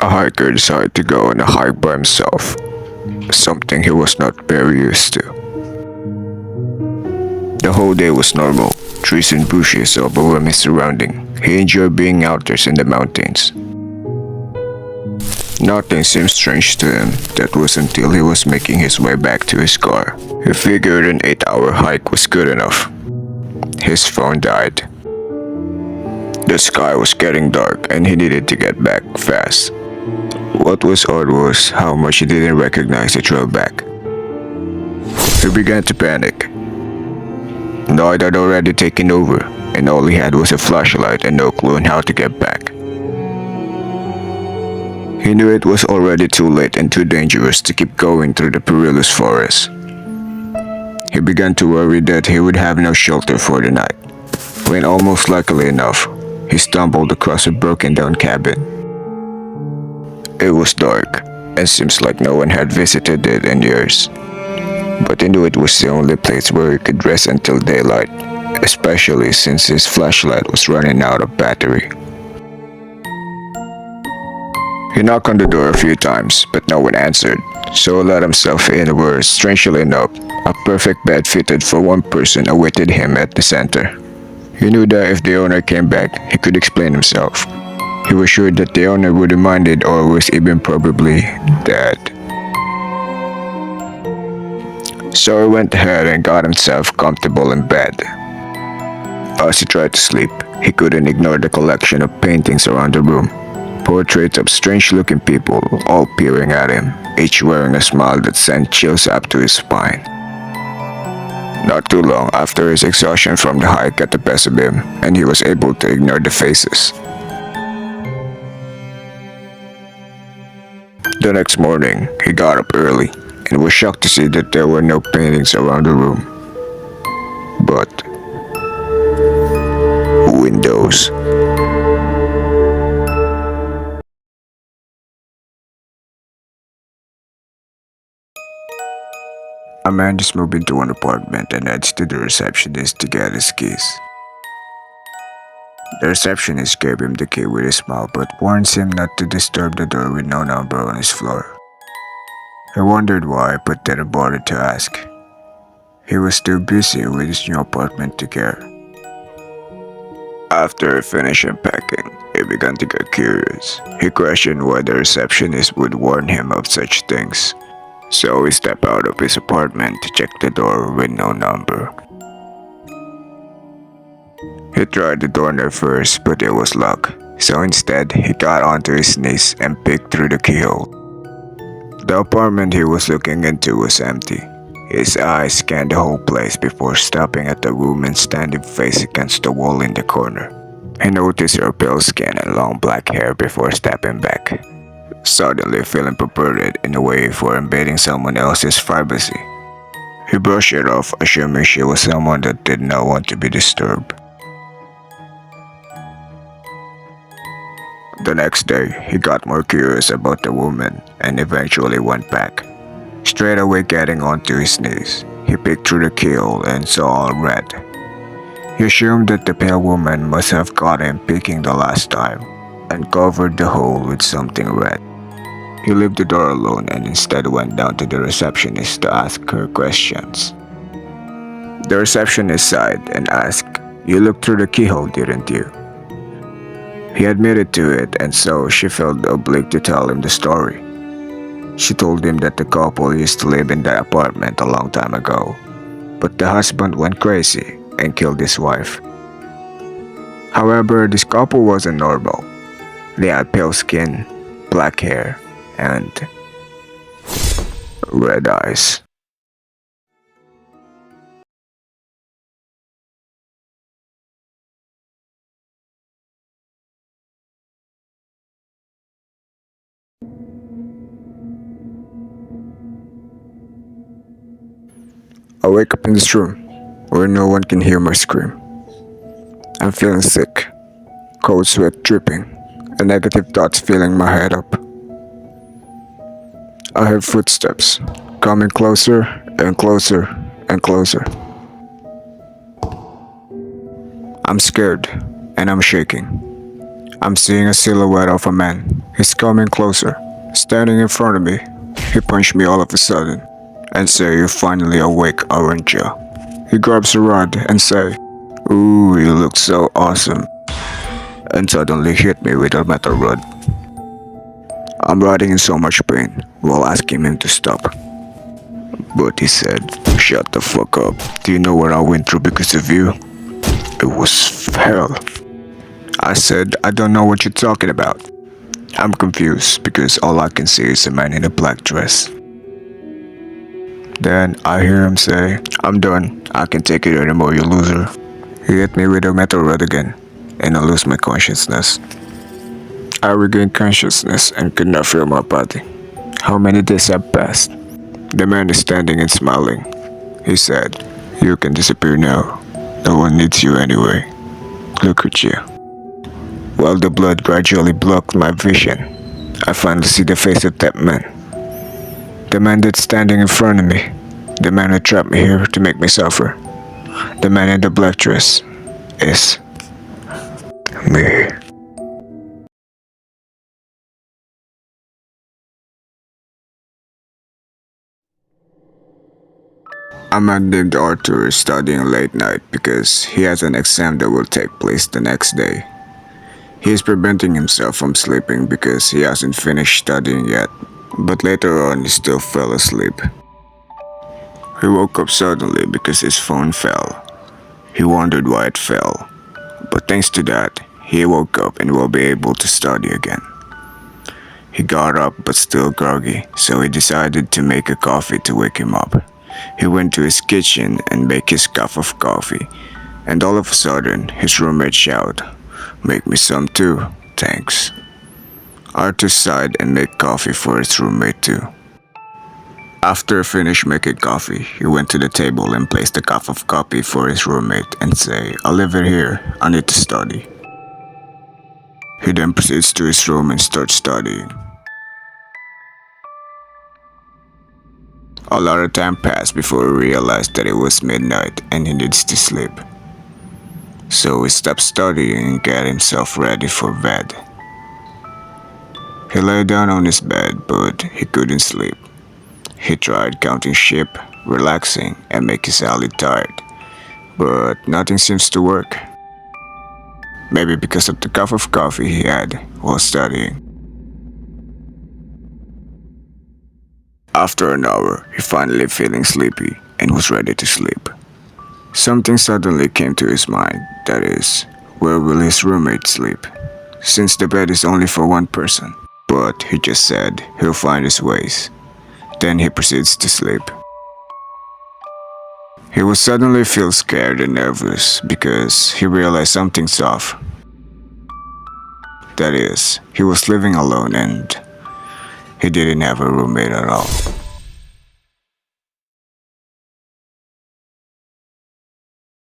A hiker decided to go on a hike by himself, something he was not very used to. The whole day was normal. Trees and bushes overwhelmed his surrounding. He enjoyed being out there in the mountains. Nothing seemed strange to him. That was until he was making his way back to his car. He figured an 8-hour hike was good enough. His phone died. The sky was getting dark and he needed to get back fast. What was odd was how much he didn't recognize the trail back. He began to panic. Night had already taken over, and all he had was a flashlight and no clue on how to get back. He knew it was already too late and too dangerous to keep going through the perilous forest. He began to worry that he would have no shelter for the night, when almost luckily enough, he stumbled across a broken down cabin. It was dark, and seems like no one had visited it in years. But he knew it was the only place where he could rest until daylight, especially since his flashlight was running out of battery. He knocked on the door a few times, but no one answered, so he let himself in where, strangely enough, a perfect bed fitted for one person awaited him at the center. He knew that if the owner came back, he could explain himself. He was sure that the owner would be minded or was even probably dead. So he went ahead and got himself comfortable in bed. As he tried to sleep, he couldn't ignore the collection of paintings around the room. Portraits of strange-looking people all peering at him, each wearing a smile that sent chills up to his spine. Not too long after his exhaustion from the hike got the best of him, and he was able to ignore the faces. The next morning, he got up early and was shocked to see that there were no paintings around the room, but windows. A man just moved into an apartment and heads to the receptionist to get his keys. The receptionist gave him the key with a smile but warns him not to disturb the door with no number on his floor. He wondered why but didn't bother to ask. He was too busy with his new apartment to care. After he finished unpacking, he began to get curious. He questioned why the receptionist would warn him of such things. So he stepped out of his apartment to check the door with no number. He tried the doorknob first, but it was locked. So instead, he got onto his knees and peeked through the keyhole. The apartment he was looking into was empty. His eyes scanned the whole place before stopping at the woman standing face against the wall in the corner. He noticed her pale skin and long black hair before stepping back, suddenly feeling perverted in a way for invading someone else's privacy. He brushed it off, assuming she was someone that did not want to be disturbed. The next day, he got more curious about the woman and eventually went back. Straight away getting onto his knees, he peeked through the keyhole and saw all red. He assumed that the pale woman must have caught him peeking the last time and covered the hole with something red. He left the door alone and instead went down to the receptionist to ask her questions. The receptionist sighed and asked, "You looked through the keyhole, didn't you?" He admitted to it, and so she felt obliged to tell him the story. She told him that the couple used to live in that apartment a long time ago, but the husband went crazy and killed his wife. However, this couple wasn't normal. They had pale skin, black hair, and red eyes. I wake up in this room where no one can hear my scream. I'm feeling sick, cold sweat dripping, and negative thoughts filling my head up. I heard footsteps coming closer and closer and closer. I'm scared and I'm shaking. I'm seeing a silhouette of a man. He's coming closer, standing in front of me. He punched me all of a sudden and say, "You're finally awake, aren't you?" He grabs a rod and say, "Ooh, you look so awesome," and suddenly hit me with a metal rod. I'm writhing in so much pain while asking him to stop. But he said, "Shut the fuck up. Do you know what I went through because of you? It was hell." I said, "I don't know what you're talking about." I'm confused because all I can see is a man in a black dress. Then I hear him say, "I'm done. I can't take it anymore, you loser." He hit me with a metal rod again, and I lose my consciousness. I regain consciousness and could not feel my body. How many days have passed? The man is standing and smiling. He said, "You can disappear now. No one needs you anyway. Look at you." While the blood gradually blocked my vision, I finally see the face of that man. The man that's standing in front of me. The man who trapped me here to make me suffer. The man in the black dress is me. A man named Arthur is studying late night because he has an exam that will take place the next day. He is preventing himself from sleeping because he hasn't finished studying yet, but later on he still fell asleep. He woke up suddenly because his phone fell. He wondered why it fell, but thanks to that, he woke up and will be able to study again. He got up but still groggy, so he decided to make a coffee to wake him up. He went to his kitchen and made his cup of coffee, and all of a sudden his roommate shouted, "Make me some too, thanks." Arthur sighed and made coffee for his roommate too. After he finished making coffee, he went to the table and placed a cup of coffee for his roommate and say, "I'll leave it here, I need to study." He then proceeds to his room and starts studying. A lot of time passed before he realized that it was midnight and he needs to sleep. So he stopped studying and got himself ready for bed. He lay down on his bed, but he couldn't sleep. He tried counting sheep, relaxing, and making his eyelid tired, but nothing seems to work. Maybe because of the cup of coffee he had while studying. After an hour, he finally feeling sleepy and was ready to sleep. Something suddenly came to his mind, that is, where will his roommate sleep? Since the bed is only for one person. But he just said he'll find his ways. Then he proceeds to sleep. He would suddenly feel scared and nervous because he realized something's off. That is, he was living alone and he didn't have a roommate at all.